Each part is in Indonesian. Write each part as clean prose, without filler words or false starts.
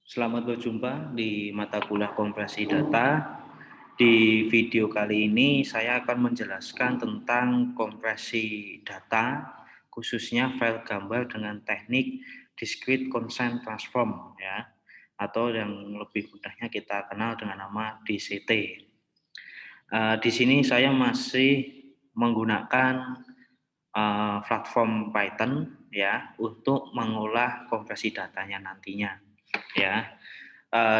Selamat berjumpa di mata kuliah kompresi data. Di video kali ini saya akan menjelaskan tentang kompresi data, khususnya file gambar dengan teknik discrete consent transform ya, atau yang lebih mudahnya kita kenal dengan nama DCT. Di sini saya masih menggunakan platform Python ya untuk mengolah kompresi datanya nantinya ya.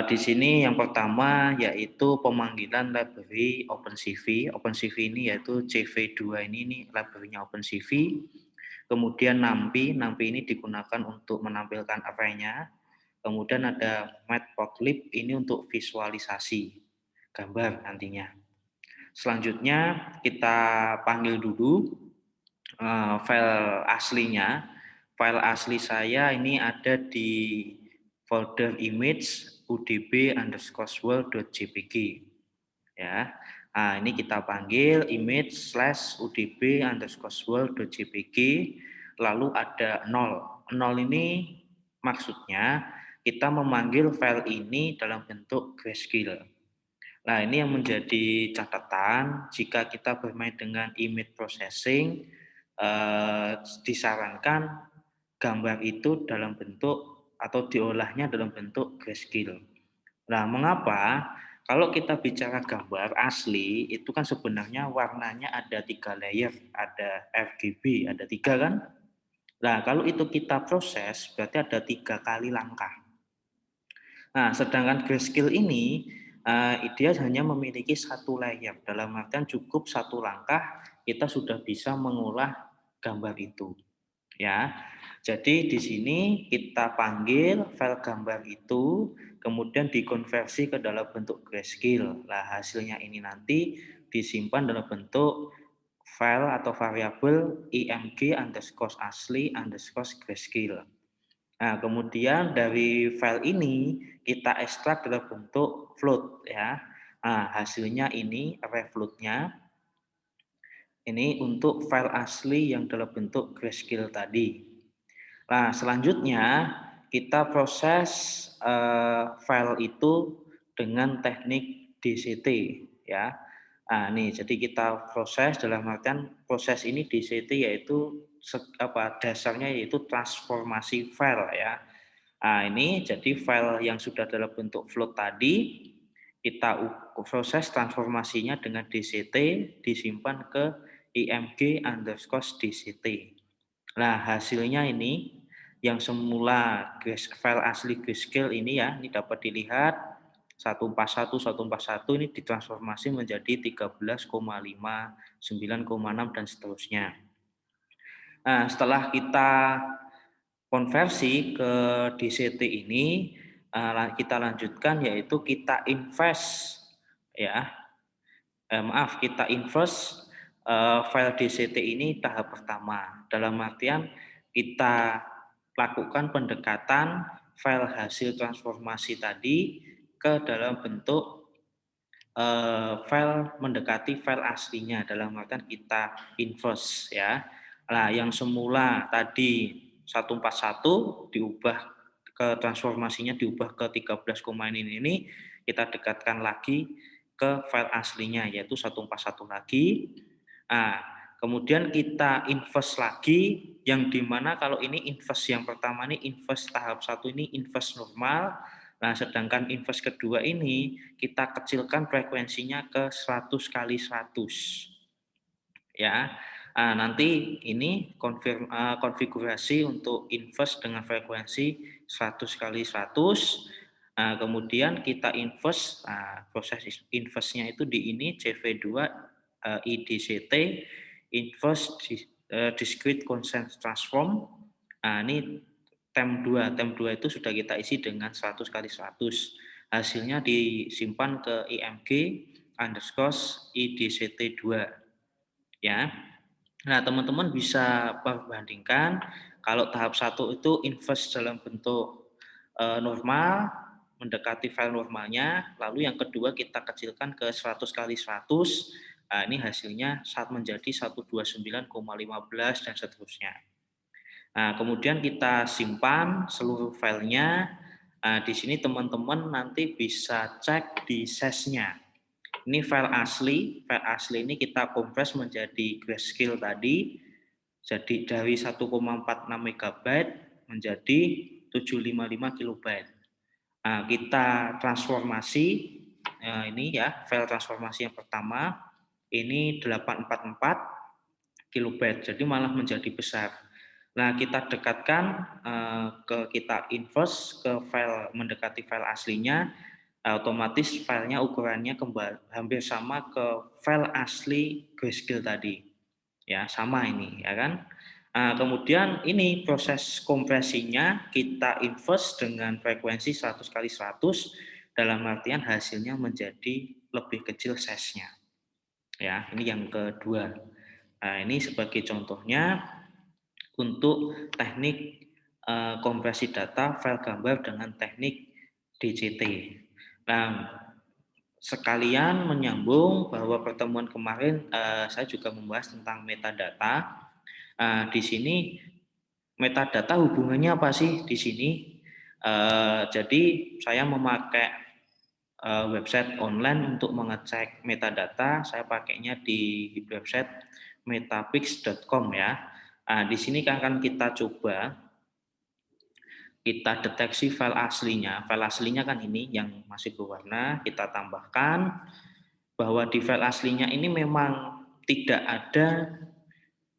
Di sini yang pertama yaitu pemanggilan library OpenCV. OpenCV ini yaitu CV2 ini library-nya OpenCV. Kemudian NumPy ini digunakan untuk menampilkan array-nya. Kemudian ada Matplotlib ini untuk visualisasi gambar nantinya. Selanjutnya kita panggil dulu file aslinya. File asli saya ini ada di folder image udb_world.jpg ya. Nah, ini kita panggil image/udb_world.jpg, lalu ada 0. 0 ini maksudnya kita memanggil file ini dalam bentuk grayscale. Nah, ini yang menjadi catatan jika kita bermain dengan image processing, disarankan gambar itu dalam bentuk atau diolahnya dalam bentuk grayscale. Nah, mengapa? Kalau kita bicara gambar asli, itu kan sebenarnya warnanya ada 3 layer, ada RGB, ada 3 kan? Nah, kalau itu kita proses, berarti ada 3 kali langkah. Nah, sedangkan grayscale ini dia hanya memiliki satu layer. Dalam artian cukup satu langkah kita sudah bisa mengolah gambar itu. Ya, jadi di sini kita panggil file gambar itu, kemudian dikonversi ke dalam bentuk grayscale. Nah, hasilnya ini nanti disimpan dalam bentuk file atau variabel img_asli_grayscale. Nah, kemudian dari file ini kita ekstrak dalam bentuk float ya. Nah, hasilnya ini array float-nya. Ini untuk file asli yang dalam bentuk grayscale tadi. Nah, selanjutnya kita proses file itu dengan teknik DCT ya. Nah, nih jadi kita proses dalam artian proses ini DCT yaitu dasarnya yaitu transformasi file ya. Nah, ini jadi file yang sudah dalam bentuk float tadi, kita proses transformasinya dengan DCT, disimpan ke img_dct. Nah, hasilnya ini yang semula file asli grayscale ini ya, ini dapat dilihat 141 ini ditransformasi menjadi 13,5, 9,6 dan seterusnya. Nah, setelah kita konversi ke DCT ini, kita lanjutkan yaitu kita invest ya. Kita invest file DCT ini tahap pertama. Dalam artian kita lakukan pendekatan file hasil transformasi tadi ke dalam bentuk file mendekati file aslinya. Dalam artian kita invest ya. Nah, yang semula tadi 141 diubah ke transformasinya diubah ke 13, ini kita dekatkan lagi ke file aslinya yaitu 141 lagi. Nah, kemudian kita invest lagi yang dimana kalau ini invest yang pertama ini invest tahap 1 ini invest normal. Nah, sedangkan invest kedua ini kita kecilkan frekuensinya ke 100 kali 100 ya. Nanti ini konfigurasi untuk invest dengan frekuensi 100 kali 100. Kemudian kita invest, proses investnya itu di ini CV2 IDCT, invest discrete consent transform. Ini tem 2 itu sudah kita isi dengan 100 kali 100. Hasilnya disimpan ke img_idct2 ya. Nah, teman-teman bisa perbandingkan kalau tahap 1 itu invest dalam bentuk normal, mendekati file normalnya, lalu yang kedua kita kecilkan ke 100 kali 100. Nah, ini hasilnya saat menjadi 129,15 dan seterusnya. Nah, kemudian kita simpan seluruh filenya. Nah, di sini teman-teman nanti bisa cek di sesnya. Ini file asli ini kita kompres menjadi grayscale tadi, jadi dari 1,46 MB menjadi 755 kilobyte. Nah, kita transformasi, ini ya, file transformasi yang pertama, ini 844 kilobyte, jadi malah menjadi besar. Nah, kita dekatkan kita inverse ke file mendekati file aslinya, otomatis filenya ukurannya kembali hampir sama ke file asli grayscale tadi. Ya, sama ini, ya kan? Nah, kemudian ini proses kompresinya kita inverse dengan frekuensi 100 kali 100, dalam artian hasilnya menjadi lebih kecil size-nya. Ya, ini yang kedua. Nah, ini sebagai contohnya untuk teknik kompresi data file gambar dengan teknik DCT. Nah, sekalian menyambung bahwa pertemuan kemarin saya juga membahas tentang metadata. Di sini metadata hubungannya apa sih di sini? Jadi saya memakai website online untuk mengecek metadata. Saya pakainya di website metapix.com ya. Di sini akan kita coba kita deteksi file aslinya. File aslinya kan ini yang masih berwarna, kita tambahkan bahwa di file aslinya ini memang tidak ada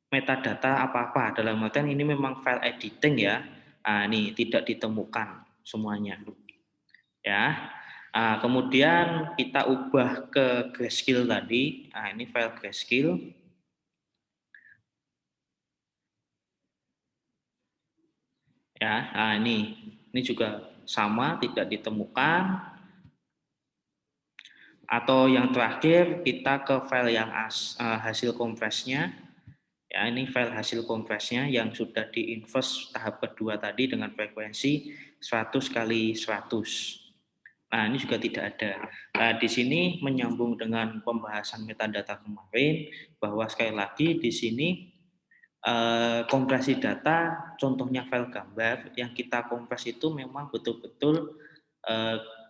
metadata apa-apa. Dalam artian ini memang file editing ya. Ini tidak ditemukan semuanya. Ya. Kemudian kita ubah ke grayscale tadi. Ini file grayscale. Ya, ini juga sama, tidak ditemukan. Atau yang terakhir kita ke file yang hasil kompresnya. Ya, ini file hasil kompresnya yang sudah di-inverse tahap kedua tadi dengan frekuensi 100 kali 100. Nah, ini juga tidak ada. Nah, di sini menyambung dengan pembahasan metadata kemarin, bahwa sekali lagi di sini kompresi data, contohnya file gambar, yang kita kompres itu memang betul-betul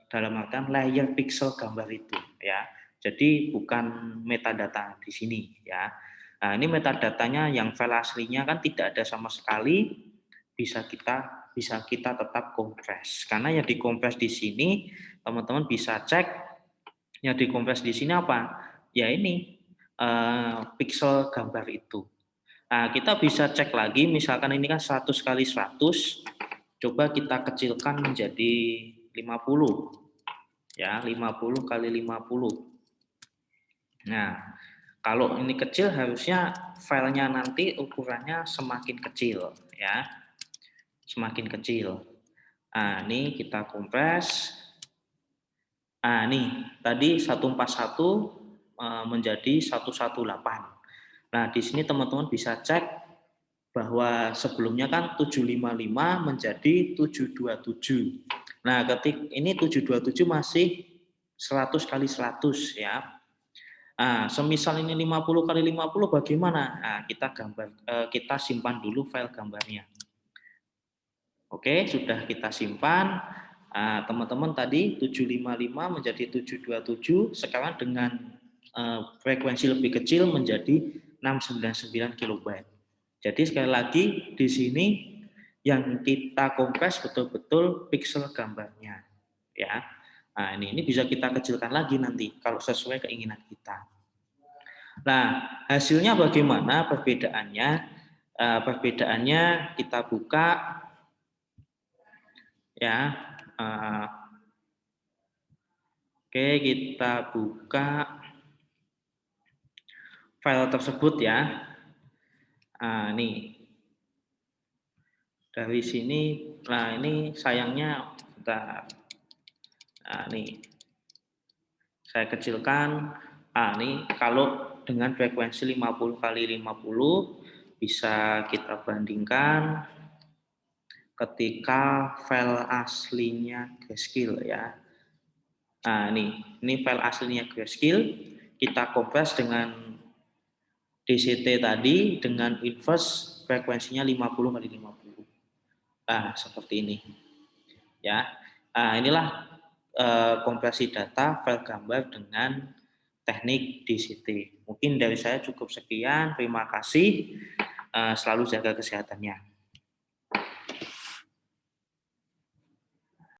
dalam artian layer pixel gambar itu, ya. Jadi bukan metadata di sini, ya. Nah, ini metadatanya yang file aslinya kan tidak ada sama sekali, bisa kita tetap kompres. Karena yang dikompres di sini, teman-teman bisa cek yang dikompres di sini apa? Ya ini pixel gambar itu. Nah, kita bisa cek lagi, misalkan ini kan 100 kali 100, coba kita kecilkan menjadi 50. Ya, 50 kali 50. Nah, kalau ini kecil harusnya filenya nanti ukurannya semakin kecil ya. Semakin kecil. Nah, ini kita kompres. Nah, ini tadi 141 menjadi 118. Nah, di sini teman-teman bisa cek bahwa sebelumnya kan 755 menjadi 727. Nah, ini 727 masih 100 kali 100 ya. Nah, semisal ini 50 kali 50 bagaimana? Nah, kita simpan dulu file gambarnya. Oke, sudah kita simpan. Teman-teman tadi 755 menjadi 727, sekarang dengan frekuensi lebih kecil menjadi 699 kilobyte. Jadi sekali lagi di sini yang kita kompres betul-betul pixel gambarnya, ya. Nah, ini bisa kita kecilkan lagi nanti kalau sesuai keinginan kita. Nah, hasilnya bagaimana perbedaannya? Perbedaannya kita buka ya. Oke, kita buka file tersebut ya. Nih dari sini, nah ini sayangnya, bentar. Nah, nih saya kecilkan. Ini kalau dengan frekuensi 50 kali 50 bisa kita bandingkan ketika file aslinya grayscale ya. Nah, ini file aslinya grayscale, kita kompres dengan DCT tadi dengan inverse frekuensinya 50 kali 50. Nah, seperti ini. Ya. Nah, inilah konversi data file gambar dengan teknik DCT. Mungkin dari saya cukup sekian. Terima kasih. Selalu jaga kesehatannya.